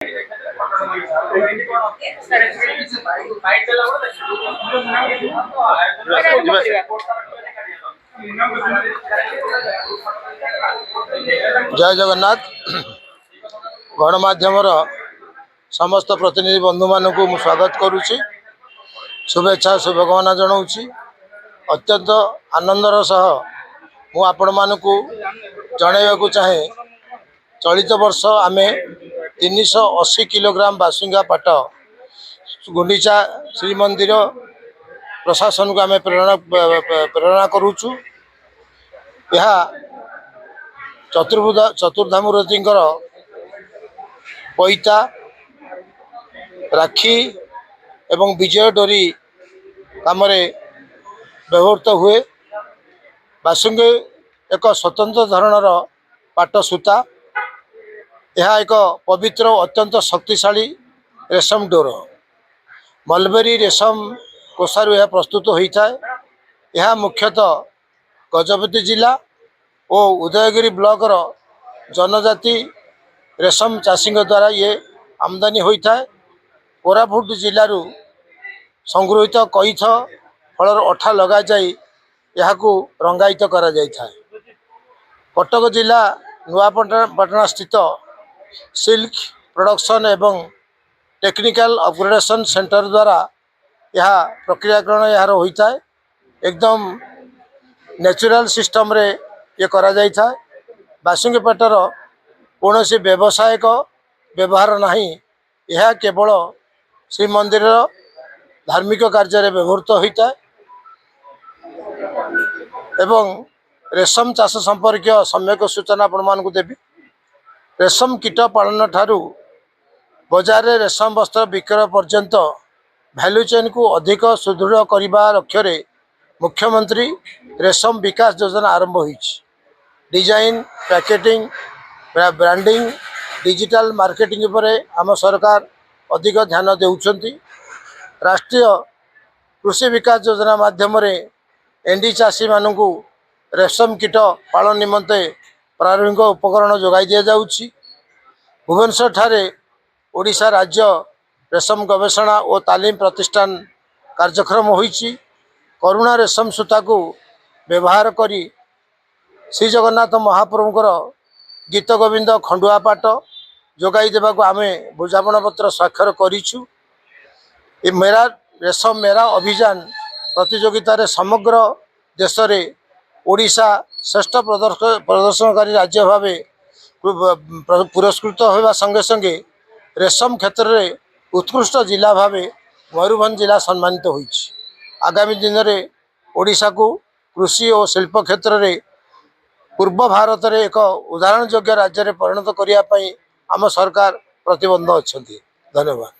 जय जगन्नाथ। गणमाध्यम समस्त प्रतिनिधि बंधु मान को स्वागत करुच्ची, शुभेच्छा शुभकामना जनाऊँगी। अत्यंत आनंदर सह मु आपण मानकु जनइबाकु चाहे, चलित वर्ष आमे 380 किलोग्राम बासुंगा पाट गुंडीचा श्रीमंदिर प्रशासन को आमे प्रेरणा करुचु। यह चतुर्धामूर्ति पैता राखी एवं विजय डोरी काम व्यवहृत हुए। बासुंगी एक स्वतंत्र धरणर पाट सूता। यह एक पवित्र अत्यंत शक्तिशाली रेशम डोर। मलबेरी रेशम कोषारू यह प्रस्तुत होता है। यह मुख्यतः गजपति जिला और उदयगिरी ब्लॉक जनजाति रेशम चाषी द्वारा ये आमदानी होता है। कोरापुट जिलू संगृहित कईथ फलर अठा लगा जाई यहाकू रंगायित करा जायथा है। कटक जिला नुआपाटना स्थित सिल्क प्रोडक्शन एवं टेक्निकल अपग्रेडेशन सेंटर द्वारा यह प्रक्रियाकरण यार होता है। एकदम नेचुरल सिस्टम रे ये करा जायथा है। बासुंगी पाटर कौन सी व्यवसायिक व्यवहार नहीं, यह केवल श्रीमंदिर धार्मिक कार्य व्यवहृत होता है। एवं रेशम चाष संपर्क सम्यक सूचना आपण मानकु देबी। रेशम कीट पालन ठारू बाजार रे रेशम वस्त्र विक्रय पर्यंत भैल्यू चेन को अधिक सुदृढ़ करने लक्ष्य रे मुख्यमंत्री रेशम विकास योजना आरंभ होई। Design packeting branding digital marketing पर आम सरकार अधिक ध्यान देउछंती। राष्ट्रीय कृषि विकास योजना माध्यम रे एंडी चाषी मानू रेशम कीट पालन निमंते प्रारंभिक उपकरण जोगाई दि जाउछि। भुवनेश्वर ठारे ओडिशा राज्य रेशम गवेषणा और तालीम प्रतिष्ठान कार्यक्रम होइछि। करुणा रेशम सूता को व्यवहार करी श्री जगन्नाथ महाप्रभुंकर गीत गोविंद खंडुआ पाट जोगाई देवा को आमे बुझामणा पत्र स्वाक्षर करिछु। ये मेरा रेशम मेरा अभियान प्रतियोगिता रे समग्र देश रे ओडिशा श्रेष्ठ प्रदर्शनकारी राज्य भावे पुरस्कृत होगा संगे संगे रेशम क्षेत्र में उत्कृष्ट जिला भावे मयूरभंज जिला सम्मानित होइछि। आगामी दिन में ओडिशा को कृषि और शिल्प क्षेत्र में पूर्व भारत रे एक उदाहरण योग्य राज्य रे परिणत करिया पई आम सरकार प्रतिबद्ध अछंती। धन्यवाद।